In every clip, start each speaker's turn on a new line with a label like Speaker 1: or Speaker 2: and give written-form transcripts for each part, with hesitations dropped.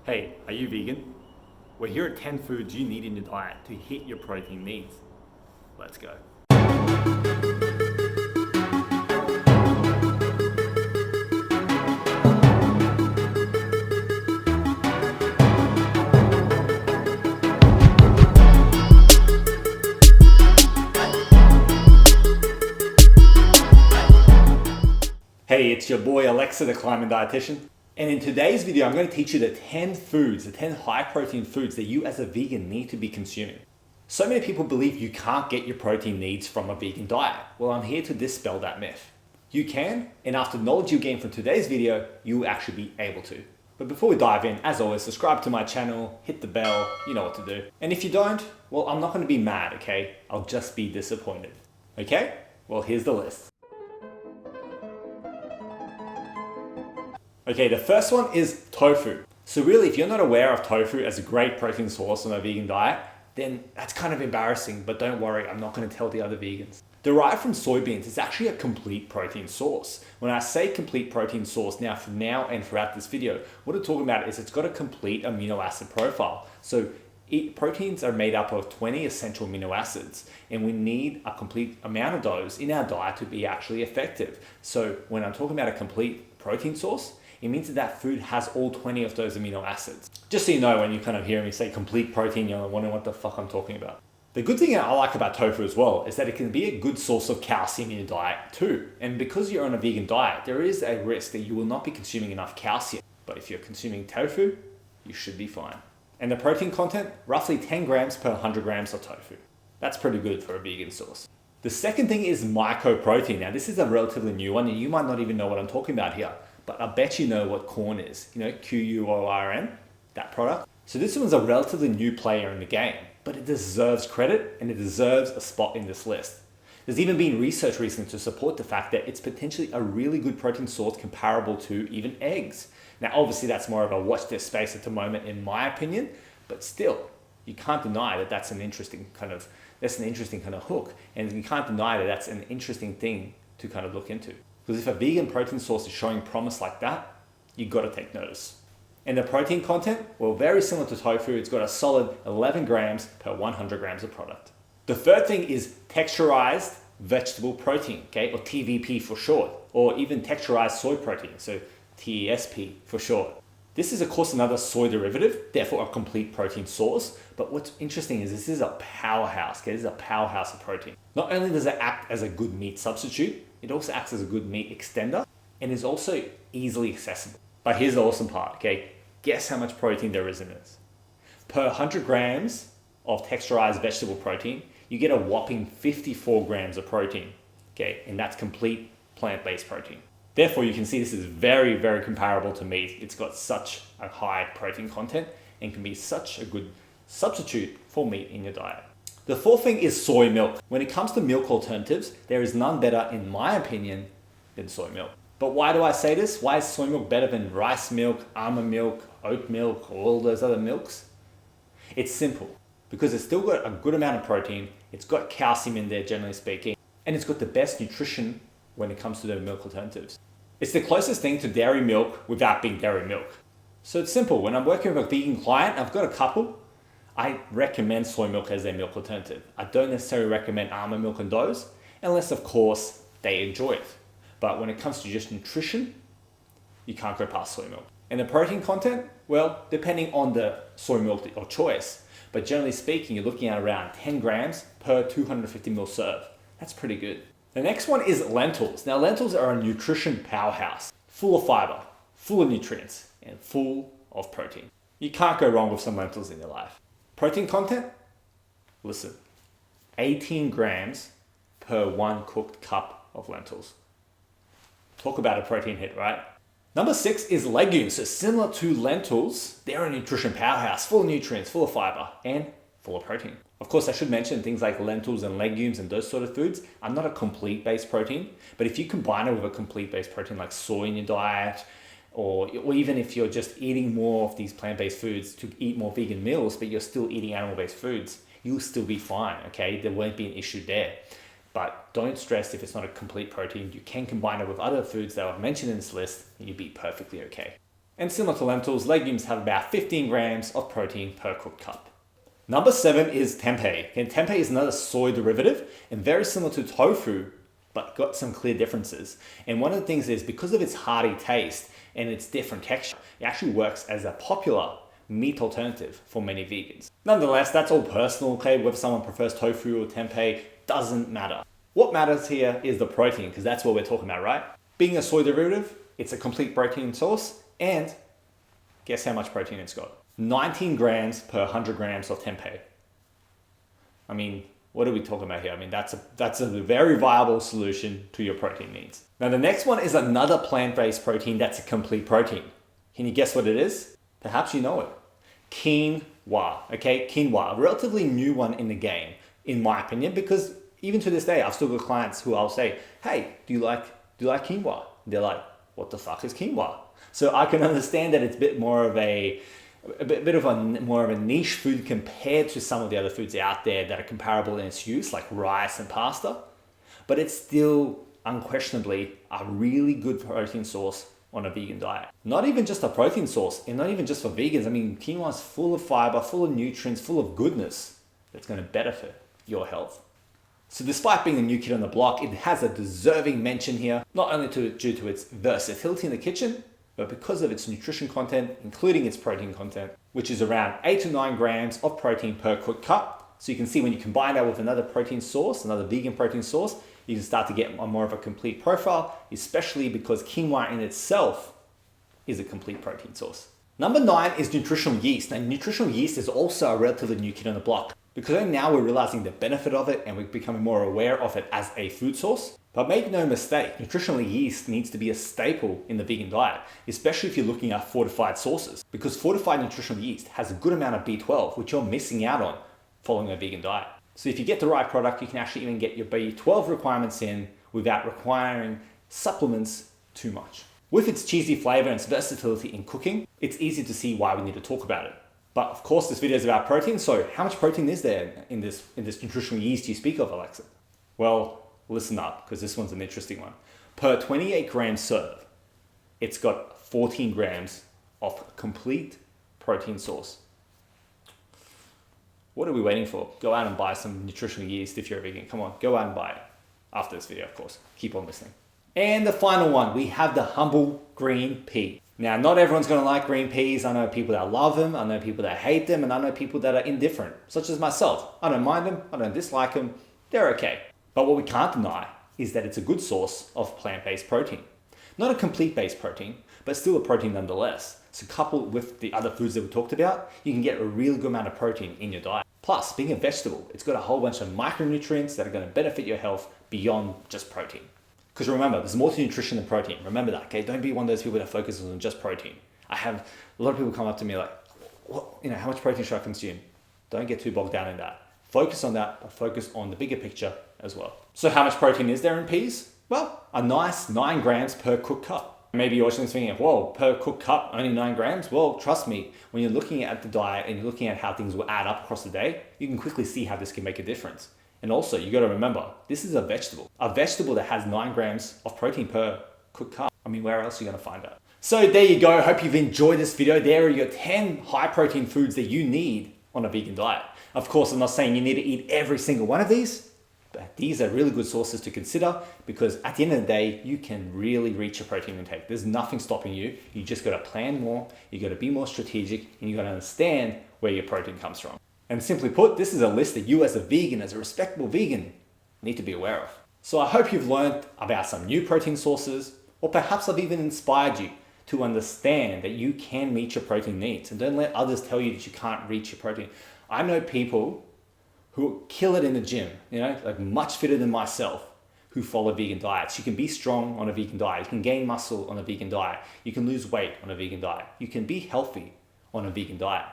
Speaker 1: Hey, are you vegan? We're here at 10 foods you need in your diet to hit your protein needs. Let's go. Hey, it's your boy Aleksa, the Climate Dietitian. And in today's video, I'm going to teach you the 10 foods, the 10 high protein foods that you as a vegan need to be consuming. So many people believe you can't get your protein needs from a vegan diet. Well, I'm here to dispel that myth. You can, and after knowledge you gain from today's video, you will actually be able to. But before we dive in, as always, subscribe to my channel, hit the bell, you know what to do. And if you don't, well, I'm not going to be mad, okay? I'll just be disappointed. Okay? Well, here's the list. Okay, the first one is tofu. So really, if you're not aware of tofu as a great protein source on a vegan diet, then that's kind of embarrassing, but don't worry, I'm not going to tell the other vegans. Derived from soybeans, it's actually a complete protein source. When I say complete protein source, now and throughout this video, what I'm talking about is it's got a complete amino acid profile. So proteins are made up of 20 essential amino acids, and we need a complete amount of those in our diet to be actually effective. So when I'm talking about a complete protein source, it means that that food has all 20 of those amino acids. Just so you know, when you kind of hear me say complete protein, you're wondering what the fuck I'm talking about. The good thing I like about tofu as well is that it can be a good source of calcium in your diet too. And because you're on a vegan diet, there is a risk that you will not be consuming enough calcium. But if you're consuming tofu, you should be fine. And the protein content, roughly 10 grams per 100 grams of tofu. That's pretty good for a vegan source. The second thing is mycoprotein. Now this is a relatively new one and you might not even know what I'm talking about here. But I bet you know what corn is, you know, Q-U-O-R-N, that product. So this one's a relatively new player in the game, but it deserves credit and it deserves a spot in this list. There's even been research recently to support the fact that it's potentially a really good protein source comparable to even eggs. Now, obviously that's more of a watch this space at the moment in my opinion, but still, you can't deny that that's an interesting kind of hook. And you can't deny that that's an interesting thing to kind of look into. Because if a vegan protein source is showing promise like that, you've got to take notice. And the protein content, well, very similar to tofu, it's got a solid 11 grams per 100 grams of product. The third thing is texturized vegetable protein, okay, or TVP for short, or even texturized soy protein, so TESP for short. This is of course another soy derivative, therefore a complete protein source. But what's interesting is this is a powerhouse, okay, this is a powerhouse of protein. Not only does it act as a good meat substitute, it also acts as a good meat extender and is also easily accessible. But here's the awesome part, okay? Guess how much protein there is in this. Per 100 grams of texturized vegetable protein, you get a whopping 54 grams of protein, okay? And that's complete plant-based protein. Therefore, you can see this is very, very comparable to meat. It's got such a high protein content and can be such a good substitute for meat in your diet. The fourth thing is soy milk. When it comes to milk alternatives, there is none better, in my opinion, than soy milk. But why do I say this? Why is soy milk better than rice milk, almond milk, oat milk, or all those other milks? It's simple. Because it's still got a good amount of protein, it's got calcium in there, generally speaking, and it's got the best nutrition when it comes to the milk alternatives. It's the closest thing to dairy milk without being dairy milk. So it's simple. When I'm working with a vegan client, I've got a couple, I recommend soy milk as their milk alternative. I don't necessarily recommend almond milk and those, unless of course they enjoy it. But when it comes to just nutrition, you can't go past soy milk. And the protein content, well, depending on the soy milk of choice, but generally speaking, you're looking at around 10 grams per 250 ml serve. That's pretty good. The next one is lentils. Now lentils are a nutrition powerhouse, full of fiber, full of nutrients, and full of protein. You can't go wrong with some lentils in your life. Protein content? Listen, 18 grams per one cooked cup of lentils. Talk about a protein hit, right? Number 6 is legumes. So similar to lentils, they're a nutrition powerhouse, full of nutrients, full of fiber, and full of protein. Of course, I should mention things like lentils and legumes and those sort of foods are not a complete base protein, but if you combine it with a complete base protein like soy in your diet, or even if you're just eating more of these plant-based foods to eat more vegan meals, but you're still eating animal-based foods, you'll still be fine, okay? There won't be an issue there. But don't stress if it's not a complete protein. You can combine it with other foods that I've mentioned in this list and you'll be perfectly okay. And similar to lentils, legumes have about 15 grams of protein per cooked cup. Number 7 is tempeh. And tempeh is another soy derivative and very similar to tofu, but got some clear differences. And one of the things is because of its hearty taste and its different texture, it actually works as a popular meat alternative for many vegans. Nonetheless, that's all personal, okay? Whether someone prefers tofu or tempeh doesn't matter. What matters here is the protein, because that's what we're talking about, right? Being a soy derivative, it's a complete protein source, and guess how much protein it's got? 19 grams per 100 grams of tempeh. I mean, what are we talking about here? I mean, that's a very viable solution to your protein needs. Now, the next one is another plant-based protein that's a complete protein. Can you guess what it is? Perhaps you know it. Quinoa, okay? Quinoa, a relatively new one in the game, in my opinion, because even to this day, I've still got clients who I'll say, hey, do you like quinoa? They're like, what the fuck is quinoa? So I can understand that it's a bit more of a more of a niche food compared to some of the other foods out there that are comparable in its use, like rice and pasta. But it's still unquestionably a really good protein source on a vegan diet. Not even just a protein source, and not even just for vegans. I mean, quinoa is full of fiber, full of nutrients, full of goodness that's going to benefit your health. So despite being a new kid on the block, it has a deserving mention here, not only due to its versatility in the kitchen, but because of its nutrition content, including its protein content, which is around 8 to 9 grams of protein per cooked cup. So you can see when you combine that with another protein source, another vegan protein source, you can start to get more of a complete profile, especially because quinoa in itself is a complete protein source. Number 9 is nutritional yeast. Now, nutritional yeast is also a relatively new kid on the block, because only now we're realizing the benefit of it and we're becoming more aware of it as a food source. But make no mistake, nutritional yeast needs to be a staple in the vegan diet, especially if you're looking at fortified sources, because fortified nutritional yeast has a good amount of B12, which you're missing out on following a vegan diet. So if you get the right product, you can actually even get your B12 requirements in without requiring supplements too much. With its cheesy flavor and its versatility in cooking, it's easy to see why we need to talk about it. But of course, this video is about protein, so how much protein is there in this nutritional yeast you speak of, Aleksa? Well, listen up, because this one's an interesting one. Per 28 gram serve, it's got 14 grams of complete protein source. What are we waiting for? Go out and buy some nutritional yeast if you're a vegan. Come on, go out and buy it. After this video, of course. Keep on listening. And the final one, we have the humble green pea. Now, not everyone's going to like green peas. I know people that love them, I know people that hate them, and I know people that are indifferent, such as myself. I don't mind them, I don't dislike them, they're okay. But what we can't deny is that it's a good source of plant-based protein. Not a complete-based protein, but still a protein nonetheless. So coupled with the other foods that we talked about, you can get a really good amount of protein in your diet. Plus, being a vegetable, it's got a whole bunch of micronutrients that are going to benefit your health beyond just protein. Because remember, there's more to nutrition than protein. Remember that, okay? Don't be one of those people that focuses on just protein. I have a lot of people come up to me like, how much protein should I consume? Don't get too bogged down in that. Focus on that, but focus on the bigger picture as well. So how much protein is there in peas? Well, a nice 9 grams per cooked cup. Maybe you're watching this thinking, whoa, per cooked cup, only 9 grams? Well, trust me, when you're looking at the diet and you're looking at how things will add up across the day, you can quickly see how this can make a difference. And also, you got to remember, this is a vegetable that has 9 grams of protein per cooked cup. I mean, where else are you going to find that? So there you go. Hope you've enjoyed this video. There are your 10 high protein foods that you need on a vegan diet. Of course, I'm not saying you need to eat every single one of these, but these are really good sources to consider, because at the end of the day, you can really reach your protein intake. There's nothing stopping you. You just got to plan more. You got to be more strategic, and you got to understand where your protein comes from. And simply put, this is a list that you as a vegan, as a respectable vegan, need to be aware of. So I hope you've learned about some new protein sources, or perhaps I've even inspired you to understand that you can meet your protein needs, and don't let others tell you that you can't reach your protein. I know people who kill it in the gym, like much fitter than myself, who follow vegan diets. You can be strong on a vegan diet. You can gain muscle on a vegan diet. You can lose weight on a vegan diet. You can be healthy on a vegan diet.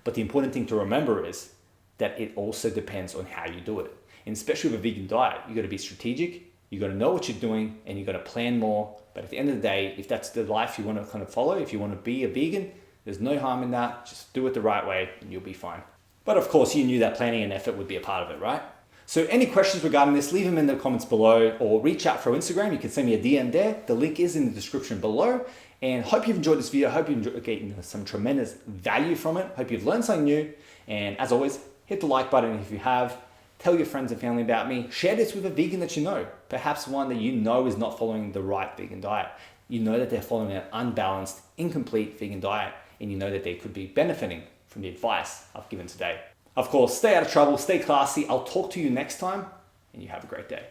Speaker 1: But the important thing to remember is that it also depends on how you do it. And especially with a vegan diet, you got to be strategic, you got to know what you're doing, and you got to plan more. But at the end of the day, if that's the life you want to kind of follow, if you want to be a vegan, there's no harm in that. Just do it the right way and you'll be fine. But of course, you knew that planning and effort would be a part of it, right? So any questions regarding this, leave them in the comments below, or reach out through Instagram. You can send me a DM there. The link is in the description below. And hope you've enjoyed this video. Hope you've getting some tremendous value from it. Hope you've learned something new. And as always, hit the like button if you have. Tell your friends and family about me. Share this with a vegan that you know. Perhaps one that you know is not following the right vegan diet. You know that they're following an unbalanced, incomplete vegan diet, and you know that they could be benefiting from the advice I've given today. Of course, stay out of trouble, stay classy. I'll talk to you next time, and you have a great day.